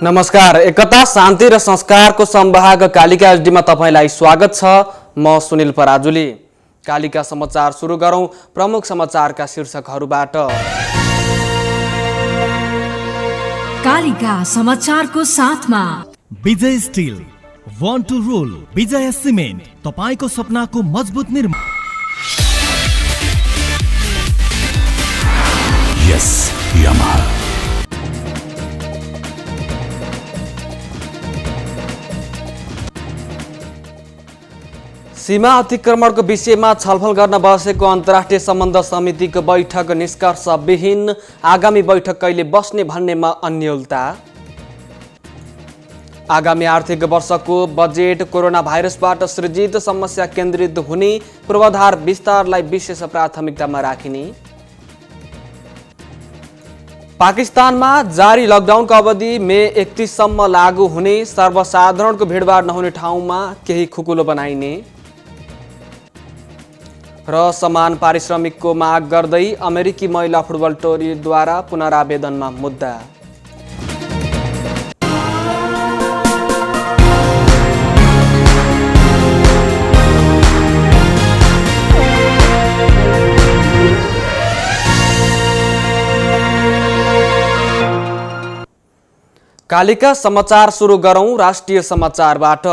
नमस्कार। एकता शान्ति र संस्कारको संवाहक कालिका एचडीमा तपाईलाई स्वागत छ। म सुनिल पराजुली। कालिका समाचार सुरु गरौं प्रमुख समाचारका शीर्षकहरूबाट। कालिका समाचारको साथमा विजय स्टिल, वान टु रोल, विजय सिमेन्ट, तपाईको सपनाको मजबुत निर्माण। यस यामाहा। सीमा अतिक्रमणको विषयमा छलफल गर्न बसेको अन्तर्राष्ट्रिय सम्बन्ध समितिको बैठक निष्कर्षविहीन। आगामी बैठक कहिले बस्ने भन्नेमा अन्योलता। आगामी आर्थिक वर्षको बजेट कोरोना भाइरसबाट सृजित समस्या केन्द्रित हुने, पूर्वाधार विस्तारलाई विशेष प्राथमिकतामा राखिने। पाकिस्तानमा जारी लकडाउनको अवधि मे 31 सम्म लागू हुने, सर्वसाधारणको भिडभाड नहुने ठाउँमा केही खुकुलो बनाइने र समान पारिश्रमिकको माग गर्दै अमेरिकी महिला फुटबल टोलीद्वारा पुनरावेदनमा मुद्दा। कालिका समाचार सुरु गरौं राष्ट्रिय समाचारबाट।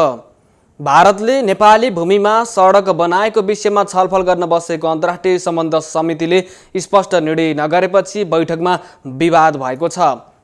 भारतले नेपाली भूमिमा सडक बनाएको विषयमा छलफल गर्न बसेको अन्तर्राष्ट्रिय सम्बन्ध समितिले स्पष्ट निर्णय नगरेपछि बैठकमा विवाद भएको छ।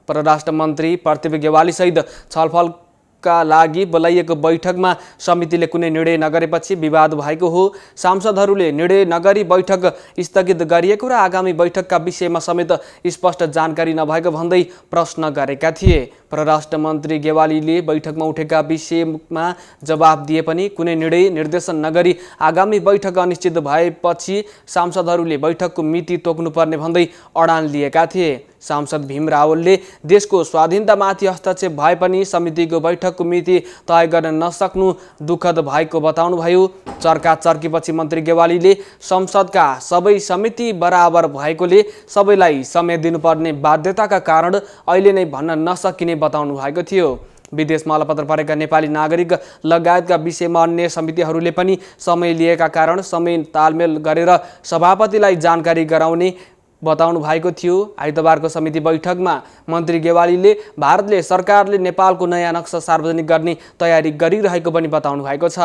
परराष्ट्र मन्त्री प्रतिभा गेवाली सहित छलफलका लागि बोलाइएको बैठकमा समितिले कुनै निर्णय नगरेपछि विवाद भएको हो। सांसदहरूले निर्णय नगरी बैठक स्थगित गरिएको र आगामी बैठकका विषयमा समेत स्पष्ट जानकारी नभएको भन्दै प्रश्न गरेका थिए। परराष्ट्र मन्त्री गेवालीले बैठकमा उठेका विषयमा जवाब दिए पनि कुनै निर्णय निर्देशन नगरी आगामी बैठक अनिश्चित भएपछि सांसदहरूले बैठकको मिति तोक्नुपर्ने भन्दै अडान लिएका थिए। सांसद भीम रावलले देशको स्वाधीनतामाथि हस्तक्षेप भए पनि समितिको बैठकको मिति तय गर्न नसक्नु दुःखद भएको बताउनुभयो। चर्काचर्कीपछि मन्त्री गेवालीले संसदका सबै समिति बराबर भएकोले सबैलाई समय दिनुपर्ने बाध्यताका कारण अहिले नै भन्न नसकिने बताउनु भएको थियो। विदेशमा अलपत्र परेका नेपाली नागरिक लगायतका विषयमा अन्य समितिहरूले पनि समय लिएका कारण समय तालमेल गरेर सभापतिलाई जानकारी गराउने बताउनु भएको थियो। आइतबारको समिति बैठकमा मन्त्री गेवालीले भारतले सरकारले नेपालको नयाँ नक्सा सार्वजनिक गर्ने तयारी गरिरहेको पनि बताउनु भएको छ।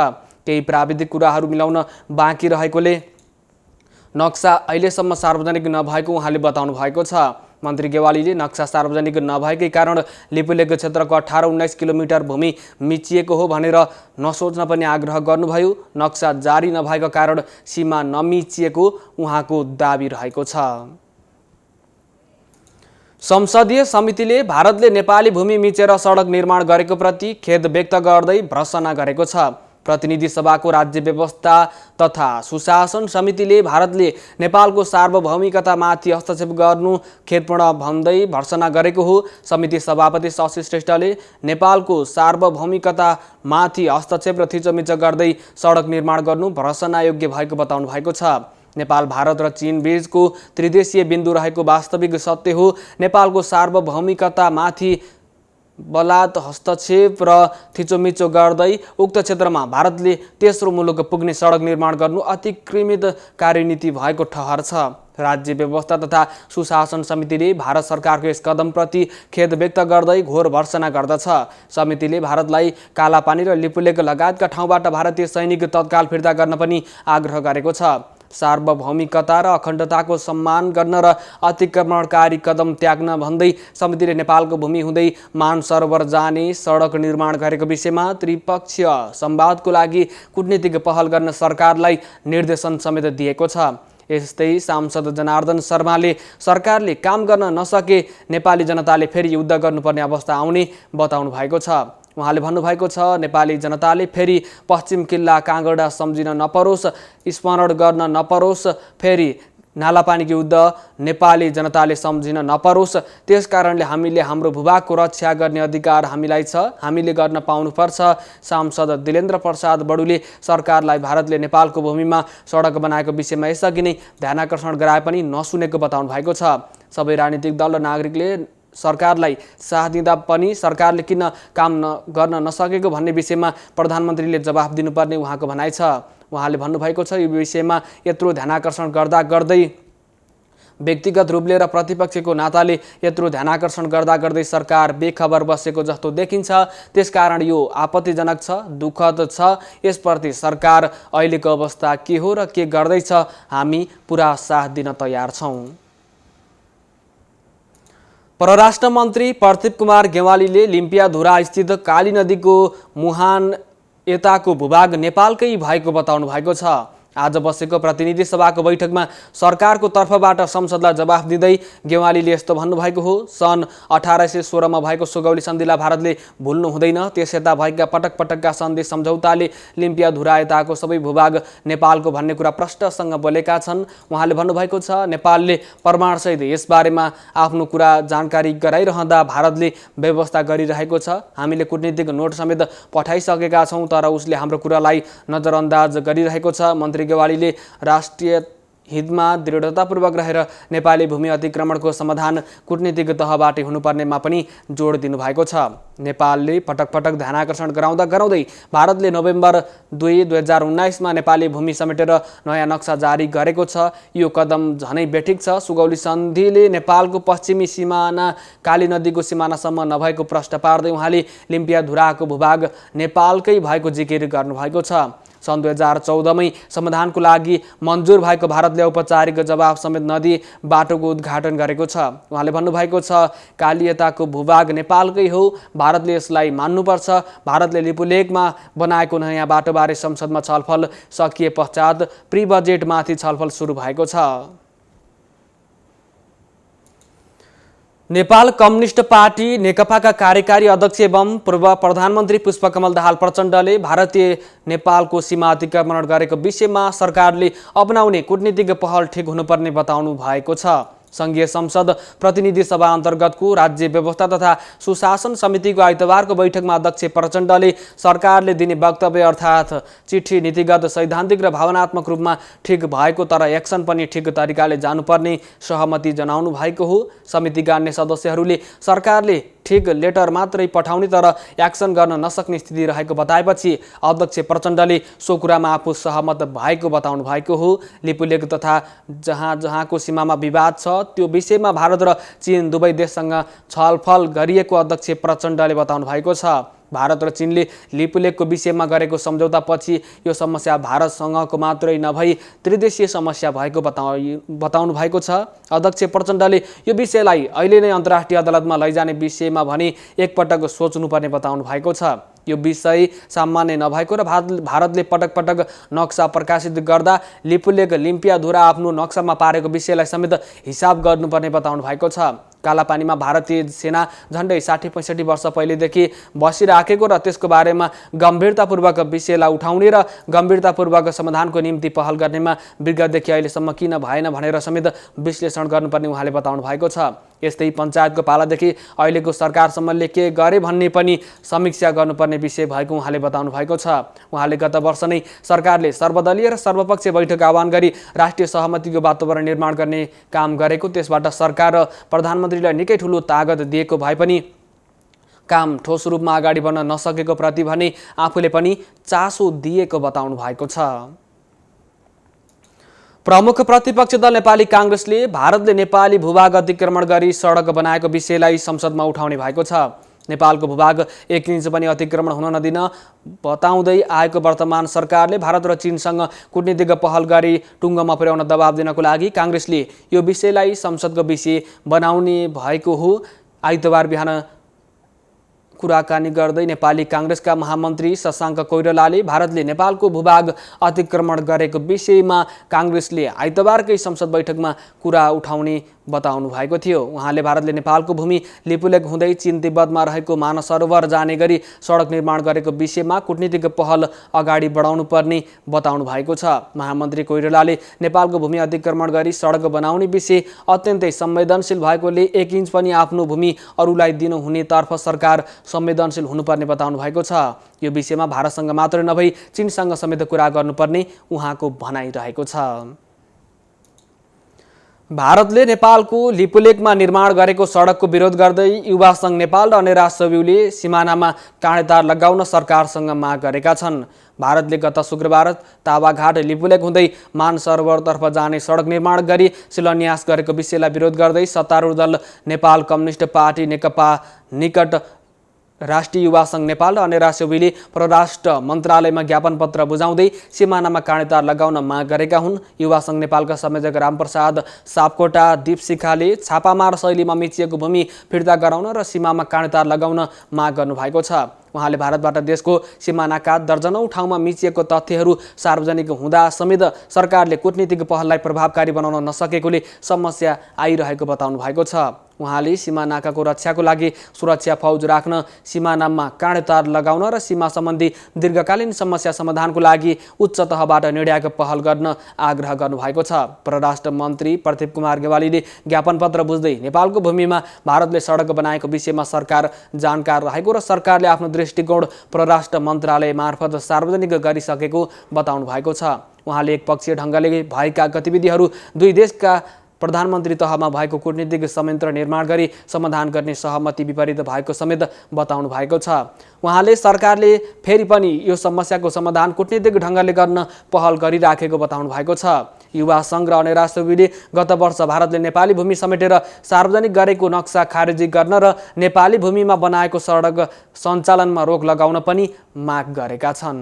केही प्राविधिक कुराहरू मिलाउन बाँकी रहेकोले नक्सा अहिलेसम्म सार्वजनिक नभएको उहाँले बताउनु भएको छ। मन्त्री गेवालीले नक्सा सार्वजनिक नभएकै कारण लिपुलेको क्षेत्रको 18-19 किलोमिटर भूमि मिचिएको हो भनेर नसोच्न पनि आग्रह गर्नुभयो। नक्सा जारी नभएको कारण सीमा नमिचिएको उहाँको दाबी रहेको छ। संसदीय समितिले भारतले नेपाली भूमि मिचेर सडक निर्माण गरेको प्रति खेद व्यक्त गर्दै भर्त्सना गरेको छ। प्रतिनिधि सभाको राज्य व्यवस्था तथा सुशासन समितिले भारतले नेपालको सार्वभौमिकतामाथि हस्तक्षेप गर्नु खेदपूर्ण भन्दै भर्त्सना गरेको हो। समिति सभापति शशि श्रेष्ठले नेपालको सार्वभौमिकतामाथि हस्तक्षेप र थिचोमिचो गर्दै सडक निर्माण गर्नु भर्त्सनायोग्य भएको बताउनु भएको छ। नेपाल, भारत र चीन बीचको त्रिदेशीय बिन्दु रहेको वास्तविक सत्य हो। नेपालको सार्वभौमिकतामाथि बलात् हस्तक्षेप र थिचोमिचो गर्दै उक्त क्षेत्रमा भारतले तेस्रो मुलुक पुग्ने सडक निर्माण गर्नु अतिक्रमित कार्यनीति भएको ठहर छ। राज्य व्यवस्था तथा सुशासन समितिले भारत सरकारको यस कदमप्रति खेद व्यक्त गर्दै घोर भर्त्सना गर्दछ। समितिले भारतलाई कालापानी र लिपुलेक लगायतका ठाउँबाट भारतीय सैनिक तत्काल फिर्ता गर्न पनि आग्रह गरेको छ। सार्वभौमिकता र अखण्डताको सम्मान गर्न र अतिक्रमणकारी कदम त्याग्न भन्दै समितिले नेपालको भूमि हुँदै मानसरोवर जाने सडक निर्माण गरेको विषयमा त्रिपक्षीय संवादको लागि कूटनीतिक पहल गर्न सरकारलाई निर्देशन समेत दिएको छ। यस्तै सांसद जनार्दन शर्माले सरकारले काम गर्न नसके नेपाली जनताले फेरि युद्ध गर्नुपर्ने अवस्था आउने बताउनु भएको छ। उहाँले भन्नुभएको छ, नेपाली जनताले फेरि पश्चिम किल्ला काँगडा सम्झिन नपरोस्, स्मरण गर्न नपरोस्, फेरि नालापानीको युद्ध नेपाली जनताले सम्झिन नपरोस्। त्यसकारणले हामीले हाम्रो भूभागको रक्षा गर्ने अधिकार हामीलाई छ, हामीले गर्न पाउनुपर्छ। सांसद दिलेन्द्र प्रसाद बडुले सरकारलाई भारतले नेपालको भूमिमा सडक बनाएको विषयमा यसअघि नै ध्यानाकर्षण गराए पनि नसुनेको बताउनु भएको छ। सबै राजनीतिक दल र नागरिकले सरकारलाई साथ दिँदा पनि सरकारले किन काम गर्न नसकेको भन्ने विषयमा प्रधानमन्त्रीले जवाफ दिनुपर्ने उहाँको भनाइ छ। उहाँले भन्नुभएको छ, यो विषयमा यत्रो ध्यानाकर्षण गर्दा गर्दै व्यक्तिगत रूपले र प्रतिपक्षको नाताले यत्रो ध्यानाकर्षण गर्दा गर्दै सरकार बेखबर बसेको जस्तो देखिन्छ। त्यसकारण यो आपत्तिजनक छ, दुःखद छ। यसप्रति सरकार अहिलेको अवस्था के हो र के गर्दैछ, हामी पुरा साथ दिन तयार छौँ। परराष्ट्र मन्त्री प्रदीप कुमार गेवालीले लिम्पियाधुरा स्थित काली नदीको मुहान यताको भूभाग नेपालकै भएको बताउनु भएको छ। आज बसेको प्रतिनिधि सभाको बैठकमा सरकारको तर्फबाट संसदलाई जवाफ दिँदै गेवालीले यस्तो भन्नुभएको हो। सन् 1816 मा भएको सुगौली सन्धिलाई भारतले भुल्नु हुँदैन। त्यस यता भएका पटक पटकका सन्धि सम्झौताले लिम्पियाधुरा यताको सबै भूभाग नेपालको भन्ने कुरा प्रष्टसँग बोलेका छन्। उहाँले भन्नुभएको छ, नेपालले प्रमाणसहित यसबारेमा आफ्नो कुरा जानकारी गराइरहँदा भारतले व्यवस्था गरिरहेको छ। हामीले कूटनीतिक नोट समेत पठाइसकेका छौँ, तर उसले हाम्रो कुरालाई नजरअन्दाज गरिरहेको छ। मन्त्री गेवालीले राष्ट्रिय हितमा दृढतापूर्वक रहेर नेपाली भूमि अतिक्रमणको समाधान कूटनीतिक तहबाट हुनुपर्नेमा पनि जोड दिनुभएको छ। नेपालले पटक पटक ध्यानाकर्षण गराउँदा गराउँदै भारतले नोभेम्बर 2, 2019 मा नेपाली भूमि समेटेर नयाँ नक्सा जारी गरेको छ। यो कदम झनै बेठिक छ। सुगौली सन्धिले नेपालको पश्चिमी सिमाना काली नदीको सिमानासम्म नभएको प्रश्न पार्दै उहाँले लिम्पियाधुराको भूभाग नेपालकै भएको जिकिर गर्नुभएको छ। सन् 2014 मै समाधानको लागि मन्जुर भएको भारतले औपचारिक जवाफ समेत नदी बाटोको उद्घाटन गरेको छ। उहाँले भन्नुभएको छ, कालियताको भूभाग नेपालकै हो, भारतले यसलाई मान्नुपर्छ। भारतले लिपुलेखमा बनाएको नयाँ बाटोबारे संसदमा छलफल सकिए पश्चात प्री बजेटमाथि छलफल सुरु भएको छ। नेपाल कम्युनिस्ट पार्टी नेकपाका कार्यकारी अध्यक्ष एवं पूर्व प्रधानमन्त्री पुष्पकमल दाहाल प्रचण्डले भारतीय नेपालको सीमा अतिक्रमण गरेको विषयमा सरकारले अपनाउने कूटनीतिक पहल ठिक हुनुपर्ने बताउनु भएको छ। संघीय संसद प्रतिनिधि सभा अन्तर्गतको राज्य व्यवस्था तथा सुशासन समितिको आइतबारको बैठकमा अध्यक्ष प्रचण्डले सरकारले दिने वक्तव्य अर्थात् चिठी नीतिगत, सैद्धान्तिक र भावनात्मक रूपमा ठिक भएको तर एक्सन पनि ठिक तरिकाले जानुपर्ने सहमति जनाउनु भएको हो। समितिका अन्य सदस्यहरूले सरकारले ठिक लेटर मात्रै पठाउने तर एक्सन गर्न नसक्ने स्थिति रहेको बताएपछि अध्यक्ष प्रचण्डले सो कुरामा आफू सहमत भएको बताउनु भएको हो। लिपुलेख तथा जहाँको सीमामा विवाद छ त्यो विषयमा भारत र चीन दुवै देशसँग छलफल गरिएको अध्यक्ष प्रचण्डले बताउनु भएको छ। भारत र चीनले लिपुलेखको विषयमा गरेको सम्झौतापछि यो समस्या भारतसँगको मात्रै नभई त्रिदेशीय समस्या भएको बताउनु भएको छ। अध्यक्ष प्रचण्डले यो विषयलाई अहिले नै अन्तर्राष्ट्रिय अदालतमा लैजाने विषयमा भने एकपटक सोच्नुपर्ने बताउनु भएको छ। यो विषय सामान्य नभएको र भारतले पटक पटक नक्सा प्रकाशित गर्दा लिपुलेख लिम्पियाधुरा आफ्नो नक्सामा पारेको विषयलाई समेत हिसाब गर्नुपर्ने बताउनु भएको छ। कालापानीमा भारतीय सेना झन्डै 60-65 वर्ष पहिलेदेखि बसिराखेको र त्यसको बारेमा गम्भीरतापूर्वक विषयलाई उठाउने र गम्भीरतापूर्वक समाधानको निम्ति पहल गर्नेमा विगतदेखि अहिलेसम्म किन भएन भनेर समेत विश्लेषण गर्नुपर्ने उहाँले बताउनु भएको छ। यस्तै पञ्चायतको पालादेखि अहिलेको सरकारसम्मले के गरे भन्ने पनि समीक्षा गर्नुपर्ने विषय भएको उहाँले बताउनु भएको छ। उहाँले गत वर्ष नै सरकारले सर्वदलीय र सर्वपक्षीय बैठक आह्वान गरी राष्ट्रिय सहमतिको वातावरण निर्माण गर्ने काम गरेको, त्यसबाट सरकार र प्रधानमन्त्रीलाई निकै ठुलो तागत दिएको भए पनि काम ठोस रूपमा अगाडि बढ्न नसकेको प्रति भने आफूले पनि चासो दिएको बताउनु भएको छ। प्रमुख प्रतिपक्षी दल नेपाली कांग्रेसले भारतले नेपाली भूभाग अतिक्रमण गरी सडक बनाएको विषयलाई संसदमा उठाउने भएको छ। नेपालको भूभाग 1 इन्च पनि अतिक्रमण हुन नदिन बताउँदै आएको वर्तमान सरकारले भारत र चीनसँग कूटनीतिक पहल गरी टुङ्गोमा पुर्याउन दबाब दिनको लागि कांग्रेसले यो विषयलाई संसदको विषय बनाउने भएको हो। आइतबार बिहान कुराकानी गर्दै नेपाली कांग्रेसका महामन्त्री शशाङ्क कोइरालाले भारतले नेपालको भूभाग अतिक्रमण गरेको विषयमा कांग्रेसले आइतबारकै संसद बैठकमा कुरा उठाउने बताउनु भएको थियो। उहाँले भारतले नेपालको भूमि लिपुलेख हुँदै चीन तिब्बतमा रहेको मानस सरोवर जाने गरी सडक निर्माण गरेको विषयमा कूटनीतिक पहल अगाडि बढाउनु पर्ने बताउनु भएको छ। महामन्त्री कोइरालाले नेपालको भूमि अतिक्रमण गरी सडक बनाउने विषय अत्यन्तै संवेदनशील भएकोले 1 इन्च पनि आफ्नो भूमि अरूलाई दिनु हुनेतर्फ सरकार संवेदनशील हुनुपर्ने बताउनु भएको छ। यो विषयमा भारतसँग मात्र नभई चीनसँग समेत कुरा गर्नुपर्ने उहाँको भनाइ रहेको छ। भारतले नेपालको लिपुलेकमा निर्माण गरेको सडकको विरोध गर्दै युवा सङ्घ नेपाल र अन्य राष्ट्रव्यूले सिमानामा काँडेतार लगाउन सरकारसँग माग गरेका छन्। भारतले गत शुक्रबार तावाघाट लिपुलेक हुँदै मानसरोवरतर्फ जाने सडक निर्माण गरी शिलान्यास गरेको विषयलाई विरोध गर्दै सत्तारूढ दल नेपाल कम्युनिस्ट पार्टी नेकपा निकट राष्ट्रिय युवा सङ्घ नेपाल र अन्य राष्ट्रव्यूले परराष्ट्र मन्त्रालयमा ज्ञापन पत्र बुझाउँदै सिमानामा काँडेतार लगाउन माग गरेका हुन्। युवा सङ्घ नेपालका संयोजक रामप्रसाद सापकोटा दीपशिखाले छापामार शैलीमा मिचिएको भूमि फिर्ता गराउन र सीमामा काँडेतार लगाउन माग गर्नुभएको छ। उहाँले भारतबाट देशको सिमानाका दर्जनौं ठाउँमा मिचिएको तथ्यहरू सार्वजनिक हुँदा समेत सरकारले कूटनीतिक पहललाई प्रभावकारी बनाउन नसकेकोले समस्या आइरहेको बताउनु भएको छ। उहाँले सीमानाकाको रक्षाको लागि सुरक्षा फौज राख्न, सिमानामा काँडेतार लगाउन र सीमा सम्बन्धी दीर्घकालीन समस्या समाधानको लागि उच्च तहबाट निर्णयको पहल गर्न आग्रह गर्नुभएको छ। परराष्ट्र मन्त्री प्रदीप कुमार गेवालीले ज्ञापन पत्र बुझ्दै नेपालको भूमिमा भारतले सडक बनाएको विषयमा सरकार जानकार रहेको र सरकारले आफ्नो दृष्टिकोण परराष्ट्र मन्त्रालय मार्फत सार्वजनिक गरिसकेको बताउनु भएको छ। उहाँले एकपक्षीय ढङ्गले भएका गतिविधिहरू दुई देशका प्रधानमन्त्री तहमा भएको कूटनीतिक संयन्त्र निर्माण गरी समाधान गर्ने सहमति विपरीत भएको समेत बताउनु भएको छ। उहाँले सरकारले फेरि पनि यो समस्याको समाधान कूटनीतिक ढङ्गले गर्न पहल गरिराखेको बताउनु भएको छ। युवा सङ्घ र अन्य राष्ट्रव्यूले गत वर्ष भारतले नेपाली भूमि समेटेर सार्वजनिक गरेको नक्सा खारेजी गर्न र नेपाली भूमिमा बनाएको सडक सञ्चालनमा रोक लगाउन पनि माग गरेका छन्।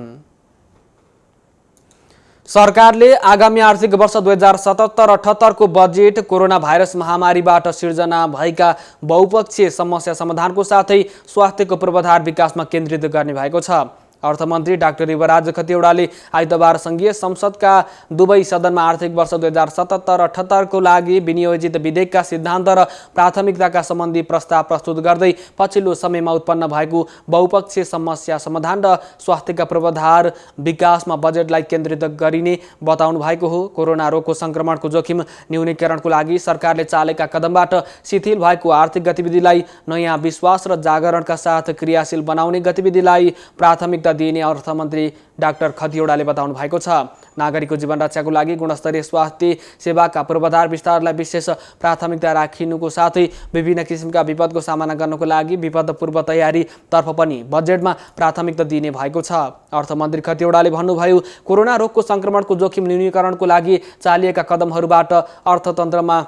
सरकारले आगामी आर्थिक वर्ष 2077-78 को बजेट कोरोना भाइरस महामारीबाट सिर्जना भएका बहुपक्षीय समस्या समाधानको साथै स्वास्थ्यको पूर्वाधार विकासमा केन्द्रित गर्ने भएको छ। अर्थमन्त्री डाक्टर युवराज खतिवडाले आइतबार संघीय संसदका दुवै सदनमा आर्थिक वर्ष 2077-78 को लागि विनियोजित विधेयकका सिद्धान्त र प्राथमिकताका सम्बन्धी प्रस्ताव प्रस्तुत गर्दै पछिल्लो समयमा उत्पन्न भएको बहुपक्षीय समस्या समाधान र स्वास्थ्यका पूर्वाधार विकासमा बजेटलाई केन्द्रित गरिने बताउनु भएको हो। कोरोना रोगको संक्रमणको जोखिम न्यूनीकरणको लागि सरकारले चालेका कदमबाट शिथिल भएको आर्थिक गतिविधिलाई नयाँ विश्वास र जागरणका साथ क्रियाशील बनाउने गतिविधिलाई प्राथमिकता दिने अर्थमन्त्री डाक्टर खतिवडाले बताउनु भएको छ। नागरिकको जीवन रक्षाको लागि गुणस्तरीय स्वास्थ्य सेवाका पूर्वाधार विस्तारलाई विशेष प्राथमिकता राखिनुको साथै विभिन्न किसिमका विपदको सामना गर्नको लागि विपद पूर्व तयारी तर्फ पनि बजेटमा प्राथमिकता दिने भएको छ। अर्थमन्त्री खतिवडाले भन्नुभयो, कोरोना रोगको संक्रमणको जोखिम न्यूनीकरणको लागि चालिएका कदमहरूबाट अर्थतन्त्रमा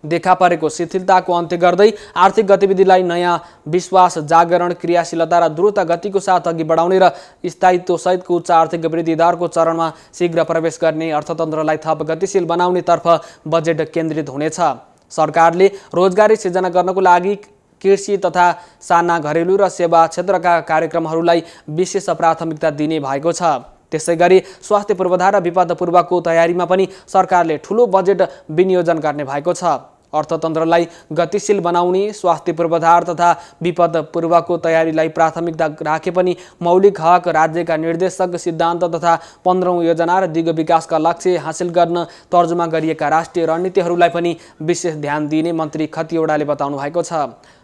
देखा परेको शिथिलताको अन्त्य गर्दै आर्थिक गतिविधिलाई नयाँ विश्वास, जागरण, क्रियाशीलता र द्रुत गतिको साथ अघि बढाउने र स्थायित्वसहितको उच्च आर्थिक वृद्धि दरको चरणमा शीघ्र प्रवेश गर्ने अर्थतन्त्रलाई थप गतिशील बनाउनेतर्फ बजेट केन्द्रित हुनेछ। सरकारले रोजगारी सिर्जना गर्नको लागि कृषि तथा साना घरेलु र सेवा क्षेत्रका कार्यक्रमहरूलाई विशेष प्राथमिकता दिने भएको छ। त्यसैगरी स्वास्थ्य पूर्वाधार र विपद पूर्वको तयारीमा पनि सरकारले ठूलो बजेट विनियोजन गर्ने भएको छ। अर्थतन्त्रलाई गतिशील बनाउने, स्वास्थ्य पूर्वाधार तथा विपद पूर्वको तयारीलाई प्राथमिकता राखे पनि मौलिक हक, राज्यका निर्देशक सिद्धान्त तथा 15औं योजना र दिगो विकासका लक्ष्य हासिल गर्न तर्जुमा गरिएका राष्ट्रिय रणनीतिहरूलाई पनि विशेष ध्यान दिने मन्त्री खतिवडाले बताउनु भएको छ।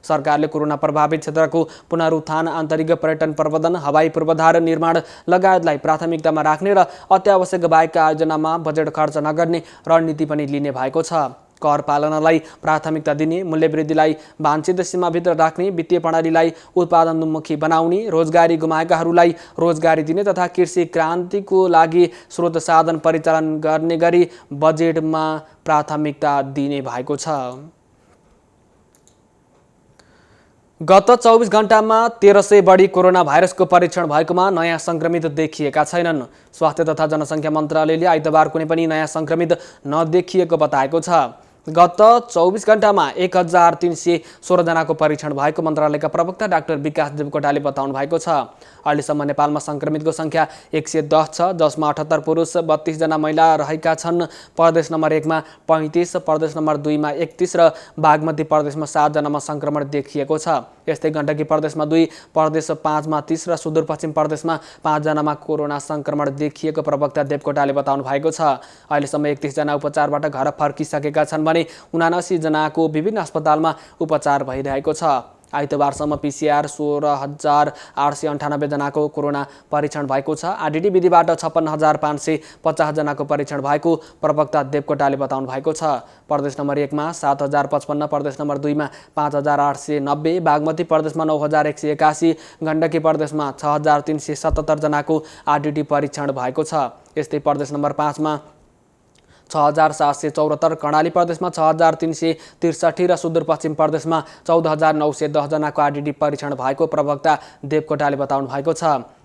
सरकारले कोरोना प्रभावित क्षेत्रको पुनरुत्थान, आन्तरिक पर्यटन प्रबन्धन, हवाई पूर्वाधार निर्माण लगायतलाई प्राथमिकतामा राख्ने र अत्यावश्यक बाहेकका आयोजनामा बजेट खर्च नगर्ने रणनीति पनि लिने भएको छ। कर पालनालाई प्राथमिकता दिने, मूल्यवृद्धिलाई वाञ्छित सीमाभित्र राख्ने, वित्तीय प्रणालीलाई उत्पादनोन्मुखी बनाउने, रोजगारी गुमाएकाहरूलाई रोजगारी दिने तथा कृषि क्रान्तिको लागि स्रोत साधन परिचालन गर्ने गरी बजेटमा प्राथमिकता दिने भएको छ। गत 24 घण्टामा 1300 बढी कोरोना भाइरसको परीक्षण भएकोमा नयाँ संक्रमित देखिएका छैनन्। स्वास्थ्य तथा जनसङ्ख्या मन्त्रालयले आइतबार कुनै पनि नयाँ संक्रमित नदेखिएको बताएको छ। गत 24 घण्टामा 1316 जनाको परीक्षण भएको मन्त्रालयका प्रवक्ता डाक्टर विकास देवकोटाले बताउनु भएको छ। अहिलेसम्म नेपालमा संक्रमितको संख्या 110 छ, जसमा 78 पुरुष, 32 जना महिला रहेका छन्। प्रदेश नम्बर 1 मा 35, प्रदेश नम्बर 2 मा 31 र बागमती प्रदेशमा 7 जनामा संक्रमण देखिएको छ। यस्तै गण्डकी प्रदेशमा 2, प्रदेश 5 मा 30 र सुदूरपश्चिम प्रदेशमा 5 जनामा कोरोना संक्रमण देखिएको प्रवक्ता देवकोटाले बताउनु भएको छ। अहिलेसम्म 31 जना उपचारबाट घर फर्किसकेका छन् भने 79 जनाको विभिन्न अस्पतालमा उपचार भइरहेको छ। आइतबारसम्म PCR 16,898 जनाको कोरोना परीक्षण भएको छ। आरडीटी विधिबाट 56,550 जनाको परीक्षण भएको प्रवक्ता देवकोटाले बताउनु भएको छ। प्रदेश नम्बर 1 मा 7,055, प्रदेश नम्बर 2 मा 5,890, बागमती प्रदेशमा 9,181, गण्डकी प्रदेशमा 6,377 जनाको आरडीटी परीक्षण भएको छ। यस्तै प्रदेश नम्बर 5 मा 6,774, कर्णाली प्रदेशमा 6,363 र सुदूरपश्चिम प्रदेशमा 14,910 जनाको आरडीटी परीक्षण भएको प्रवक्ता देवकोटाले बताउनु भएको छ।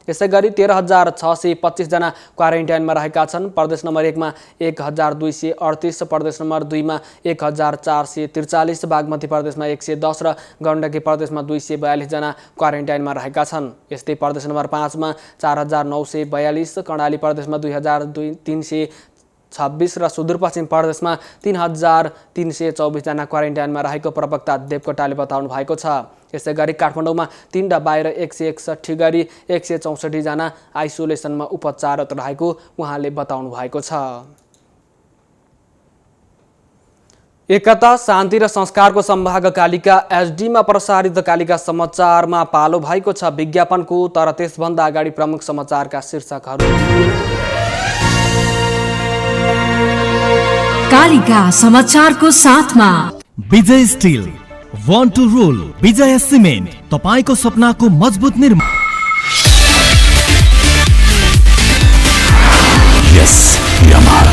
यसैगरी 13,625 जना क्वारेन्टाइनमा रहेका छन्। प्रदेश नम्बर 1 मा 1,238, प्रदेश नम्बर 2 मा 1,443, बागमती प्रदेशमा 110 र गण्डकी प्रदेशमा 242 जना क्वारेन्टाइनमा रहेका छन्। यस्तै प्रदेश नम्बर 5 मा 4,942, कर्णाली प्रदेशमा 2,326 र सुदूरपश्चिम प्रदेशमा 3,324 जना क्वारेन्टाइनमा रहेको प्रवक्ता देवकोटाले बताउनु भएको छ। यसैगरी काठमाडौँमा 3 र बाहिर 161 गरी 164 जना आइसोलेसनमा उपचाररत रहेको उहाँले बताउनु भएको छ। एकता, शान्ति र संस्कारको सम्भाग कालिका एचडीमा प्रसारित कालिका समाचारमा पालो भएको छ विज्ञापनको। तर त्यसभन्दा अगाडि प्रमुख समाचारका शीर्षकहरू। कालिका समाचारको साथमा Vijay steel, one two role, Vijay cement, तपाईको सपनाको मजबुत निर्माण। यस यामाहा।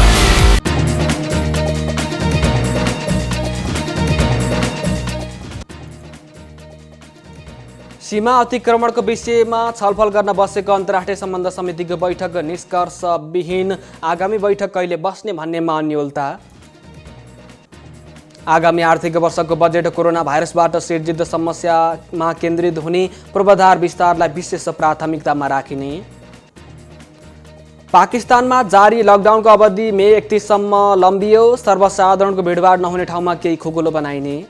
सीमा अतिक्रमणको विषयमा छलफल गर्न बसेको अन्तर्राष्ट्रिय सम्बन्ध समितिको बैठक निष्कर्षविहीन। आगामी बैठक कहिले बस्ने भन्नेमा अन्योलता। आगामी आर्थिक वर्षको बजेट कोरोना भाइरसबाट सिर्जित समस्यामा केन्द्रित हुने, पूर्वाधार विस्तारलाई विशेष प्राथमिकतामा राखिने। पाकिस्तानमा जारी लकडाउनको अवधि मे 31 सम्म लम्बियो। सर्वसाधारणको भिडभाड नहुने ठाउँमा केही खुकुलो बनाइने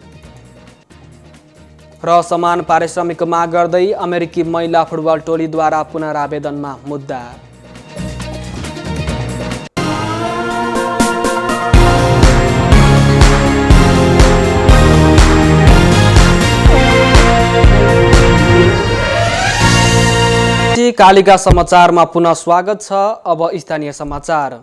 र समान पारिश्रमिकको माग गर्दै अमेरिकी महिला फुटबल टोलीद्वारा पुनरावेदनमा मुद्दा। कालिका समाचारमा पुनः स्वागत छ। अब स्थानीय समाचार।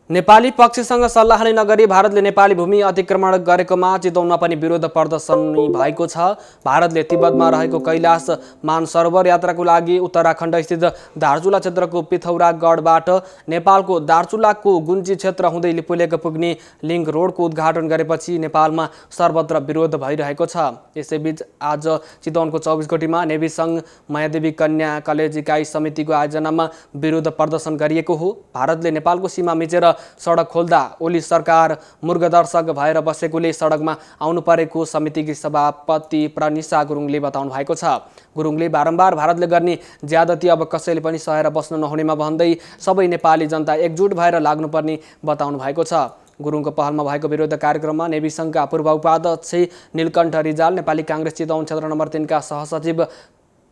नेपाली पक्षसँग सल्लाह नै नगरी भारतले नेपाली भूमि अतिक्रमण गरेकोमा चितवनमा पनि विरोध प्रदर्शन भएको छ। भारतले तिब्बतमा रहेको कैलाश मानसरोवर यात्राको लागि उत्तराखण्ड स्थित दार्चुला क्षेत्रको पिथौरागढबाट नेपालको दार्चुलाको गुन्जी क्षेत्र हुँदै लिपुलेक पुग्ने लिङ्क रोडको उद्घाटन गरेपछि नेपालमा सर्वत्र विरोध भइरहेको छ। यसैबीच आज चितवनको 24 कोटीमा नेभी सङ्घ मायादेवी कन्या कलेज इकाइ समितिको आयोजनामा विरोध प्रदर्शन गरिएको हो। भारतले नेपालको सीमा मिचेर सडक खोल्दा ओली सरकार मुर्गदर्शक भएर बसेकोले सडकमा आउनु परेको समितिकी सभापति प्रनिशा गुरुङले बताउनु भएको छ। गुरुङले बारम्बार भारतले गर्ने ज्यादती अब कसैले पनि सहेर बस्न नहुनेमा भन्दै सबै नेपाली जनता एकजुट भएर लाग्नुपर्ने बताउनु भएको छ। गुरुङको पहलमा भएको विरोध कार्यक्रममा नेभी सङ्घका पूर्व उपाध्यक्ष नीलकण्ठ रिजाल, नेपाली काङ्ग्रेस चितवन क्षेत्र नम्बर 3 का सहसचिव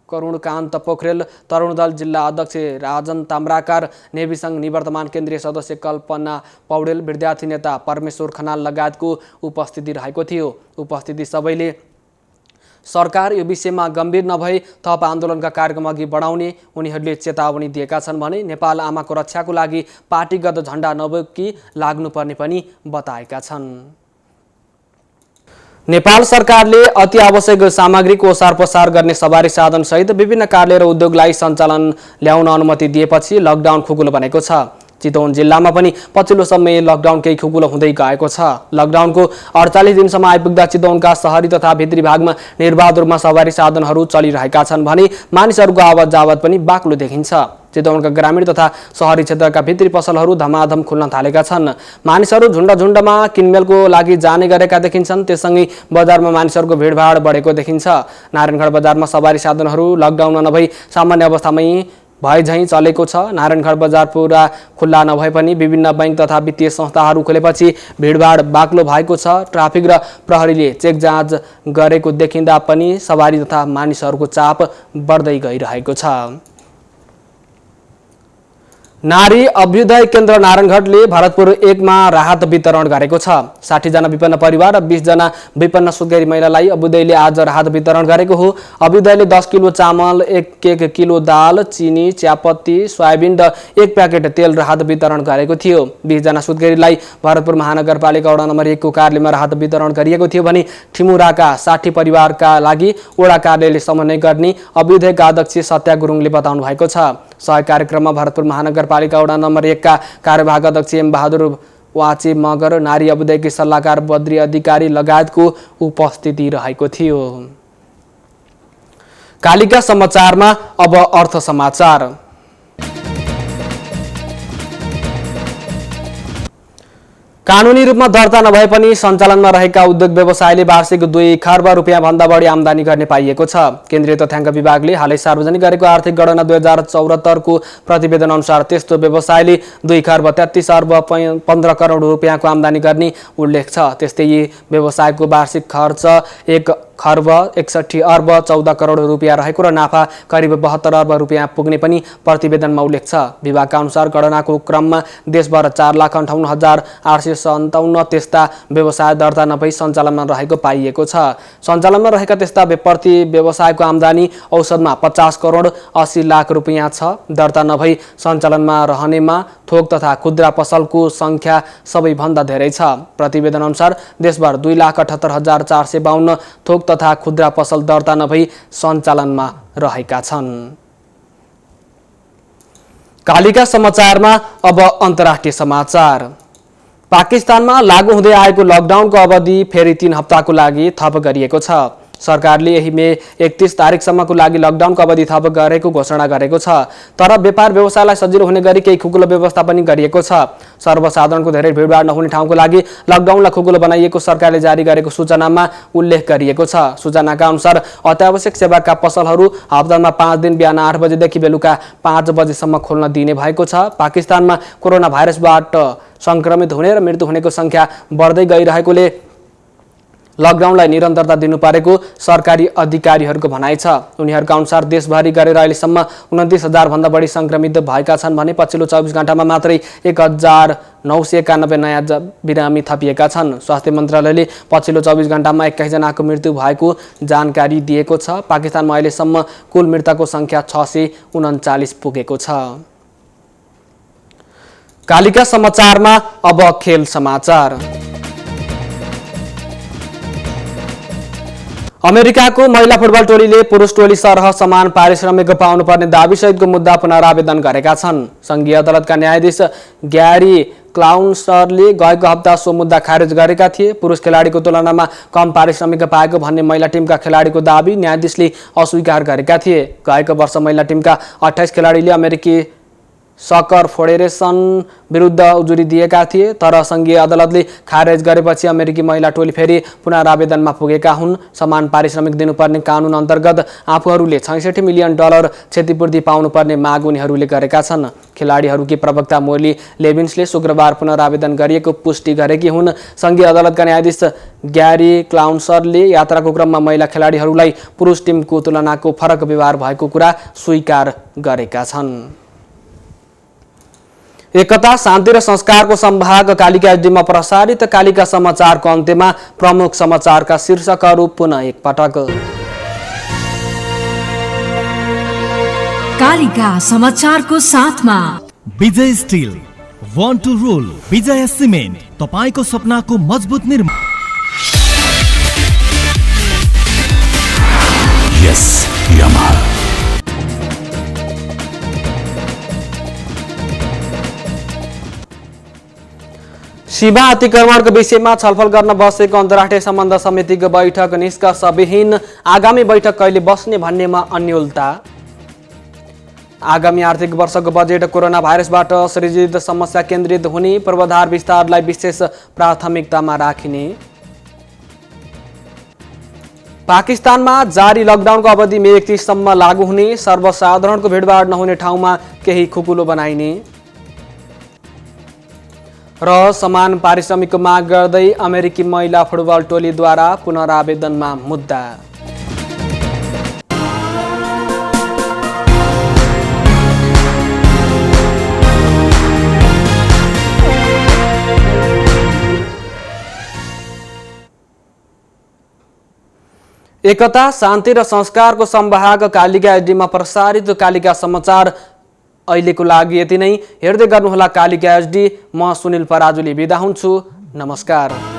करुणकान्त पोखरेल, तरुण दल जिल्ला अध्यक्ष राजन ताम्राकार, नेभी सङ्घ निवर्तमान केन्द्रीय सदस्य कल्पना पौडेल, विद्यार्थी नेता परमेश्वर खनाल लगायतको उपस्थिति रहेको थियो। उपस्थिति सबैले सरकार यो विषयमा गम्भीर नभई थप आन्दोलनका कार्यक्रम अघि बढाउने उनीहरूले चेतावनी दिएका छन् भने नेपाल आमाको रक्षाको लागि पार्टीगत झण्डा नबोकी लाग्नुपर्ने पनि बताएका छन्। नेपाल सरकारले अति आवश्यक सामग्रीको ओसार पसार गर्ने सवारी साधन सहित विभिन्न कार्य र उद्योगलाई सञ्चालन ल्याउन अनुमति दिएपछि लकडाउन खुकुलो बनेको छ। चितवन जिल्लामा पनि पछिल्लो समय लकडाउन केही खुकुलो हुँदै गएको छ। लकडाउनको 48 दिनसम्म आइपुग्दा चितवनका शहरी तथा भित्री भागमा निर्बाध रूपमा सवारी साधनहरू चलिरहेका छन् भने मानिसहरूको आवत जावत पनि बाक्लो देखिन्छ। चितवनका ग्रामीण तथा शहरी क्षेत्रका भित्री पसलहरू धमाधम खुल्न थालेका छन्। मानिसहरू झुन्ड किनमेलको लागि जाने गरेका देखिन्छन्। त्यससँगै बजारमा मानिसहरूको भिडभाड बढेको देखिन्छ। नारायणगढ बजारमा सवारी साधनहरू लकडाउनमा नभई सामान्य अवस्थामै भए झैँ चलेको छ। नारायणगढ बजार पुरा खुल्ला नभए पनि विभिन्न बैंक तथा वित्तीय संस्थाहरू खुलेपछि भिडभाड बाक्लो भएको छ। ट्राफिक र प्रहरीले चेक जाँच गरेको देखिँदा पनि सवारी तथा मानिसहरूको चाप बढ्दै गइरहेको छ। नारी अभ्युदय केन्द्र नारायणगढले भरतपुर 1 मा राहत वितरण गरेको छ। 60 जना विपन्न परिवार र 20 जना विपन्न सुत्केरी महिलालाई अभ्युदयले आज राहत वितरण गरेको हो। अभ्युदयले 10 किलो चामल, 1 किलो दाल, चिनी, चियापत्ती, सोयाबिन र 1 प्याकेट तेल राहत वितरण गरेको थियो। 20 जना सुत्केरीलाई भरतपुर महानगरपालिका वडा नम्बर 1 को कार्यालयमा राहत वितरण गरिएको थियो भने ठिमुराका 60 परिवारका लागि वडा कार्यालयले समन्वय गर्ने अभ्युदयका अध्यक्ष सत्या गुरुङले बताउनु भएको छ। सहयोग कार्यक्रममा भरतपुर महानगरपालिका वडा नम्बर 1 का कार्यवाहक अध्यक्ष एम बहादुर वाचे मगर, नारी अभ्युदयकी सल्लाहकार बद्री अधिकारी लगायतको उपस्थिति रहेको थियो। कालिका समाचारमा अब अर्थ समाचार। कानुनी रूपमा दर्ता नभए पनि सञ्चालनमा रहेका उद्योग व्यवसायले वार्षिक 2 खर्ब रुपियाँ भन्दा बढी आम्दानी गर्ने पाइएको छ। केन्द्रीय तथ्याङ्क विभागले हालै सार्वजनिक गरेको आर्थिक गणना 2074 को प्रतिवेदन अनुसार त्यस्तो व्यवसायले 2 खर्ब 33 अर्ब 15 करोड रुपियाँको आम्दानी गर्ने उल्लेख छ। त्यस्तै यी व्यवसायको वार्षिक खर्च 1 खर्ब 61 अर्ब 14 करोड रुपियाँ रहेको र नाफा करिब 72 अर्ब रुपियाँ पुग्ने पनि प्रतिवेदनमा उल्लेख छ। विभागका अनुसार गणनाको क्रममा देशभर 4,58,857 त्यस्ता व्यवसाय दर्ता नभई सञ्चालनमा रहेको पाइएको छ। सञ्चालनमा रहेका त्यस्ता प्रति व्यवसायको आम्दानी औसतमा 50 करोड 80 लाख रुपियाँ छ। दर्ता नभई सञ्चालनमा रहनेमा थोक तथा खुद्रा पसलको संख्या सबैभन्दा धेरै छ। प्रतिवेदन अनुसार देशभर 2,78,452 थोक तथा खुद्रा पसल दर्ता नभई सञ्चालनमा रहेका छन्। कालिका समाचारमा अब अन्तर्राष्ट्रिय समाचार। पाकिस्तानमा लागू हुँदै आएको लकडाउनको अवधि फेरि 3 हप्ताको लागि थप गरिएको छ। सरकारले यही मे 31 तारिकसम्मको लागि लकडाउनको अवधि थप गरेको घोषणा गरेको छ। तर व्यापार व्यवसायलाई सजिलो हुने गरी केही खुकुलो व्यवस्था पनि गरिएको छ। सर्वसाधारणको धेरै भिडभाड नहुने ठाउँको लागि लकडाउनलाई खुकुलो बनाइएको सरकारले जारी गरेको सूचनामा उल्लेख गरिएको छ। सूचनाका अनुसार अत्यावश्यक सेवाका पसलहरू हप्तामा 5 दिन बिहान 8 बजेदेखि बेलुका 5 बजेसम्म खोल्न दिने भएको छ। पाकिस्तानमा कोरोना भाइरसबाट संक्रमित हुने र मृत्यु हुनेको संख्या बढ्दै गइरहेकोले लकडाउनलाई निरन्तरता दिनु परेको सरकारी अधिकारीहरूको भनाइ छ। उनीहरूका अनुसार देशभरि गरेर अहिलेसम्म 29,000 भन्दा बढी संक्रमित भएका छन् भने पछिल्लो 24 घण्टामा मात्रै 1,991 नयाँ बिरामी थपिएका छन्। स्वास्थ्य मन्त्रालयले पछिल्लो 24 घण्टामा 21 जनाको मृत्यु भएको जानकारी दिएको छ। पाकिस्तानमा अहिलेसम्म कुल मृतकको संख्या 639 पुगेको छ। कालिका समाचारमा अब खेल समाचार। अमेरिकाको महिला फुटबल टोलीले पुरुष टोली सरह समान पारिश्रमिक पाउनुपर्ने दाबीसहितको मुद्दा पुनरावेदन गरेका छन्। संघीय अदालतका न्यायाधीश ग्यारी क्लाउन्सरले गएको हप्ता सो मुद्दा खारेज गरेका थिए। पुरुष खेलाडीको तुलनामा कम पारिश्रमिक पाएको भन्ने महिला टिमका खेलाडीको दाबी न्यायाधीशले अस्वीकार गरेका थिए। गएको वर्ष महिला टिमका 28 खेलाडीले अमेरिकी सकर फेडरेसन विरुद्ध उजुरी दिएका थिए। तर संघीय अदालतले खारेज गरेपछि अमेरिकी महिला टोली फेरि पुनरावेदनमा पुगेका हुन्। समान पारिश्रमिक दिनुपर्ने कानुन अन्तर्गत आफूहरूले $66 मिलियन क्षतिपूर्ति पाउनुपर्ने माग उनीहरूले गरेका छन्। खेलाडीहरूकी प्रवक्ता मोली लेभिन्सले शुक्रबार पुनरावेदन गरिएको पुष्टि गरेकी हुन्। संघीय अदालतका न्यायाधीश ग्यारी क्लाउन्सरले यात्राको क्रममा महिला खेलाडीहरूलाई पुरुष टिमको तुलनाको फरक व्यवहार भएको कुरा स्वीकार गरेका छन्। एकता, शान्ति र संस्कारको सम्भाग कालिका एचडीमा प्रसारित कालिका समाचारको अन्त्यमा प्रमुख समाचारका शीर्षकहरू पुनः एकपटक। कालिका समाचारको साथमा Vijay steel, one two role, Vijay cement, तपाईको सपनाको मजबुत निर्माण। यस यामाहा। सीमा अतिक्रमणको विषयमा छलफल गर्न बसेको अन्तर्राष्ट्रिय सम्बन्ध समितिको बैठक निष्कर्षविहीन। आगामी बैठक कहिले बस्ने भन्नेमा अन्योलता। आगामी आर्थिक वर्षको बजेट कोरोना भाइरसबाट सृजित समस्या केन्द्रित हुने, पूर्वाधार विस्तारलाई विशेष प्राथमिकतामा राखिने। पाकिस्तानमा जारी लकडाउनको अवधि मे 31 सम्म लागू हुने, सर्वसाधारणको भिडभाड नहुने ठाउँमा केही खुकुलो बनाइने र समान पारिश्रमिकको माग गर्दै अमेरिकी महिला फुटबल टोलीद्वारा पुनरावेदनमा मुद्दा। एकता, शान्ति र संस्कारको संवाहक कालिका एचडीमा प्रसारित कालिका समाचार अहिलेको लागि यति नै। हेर्दै गर्नुहोला कालिका एचडी। म सुनिल पराजुली बिदा हुन्छु। नमस्कार।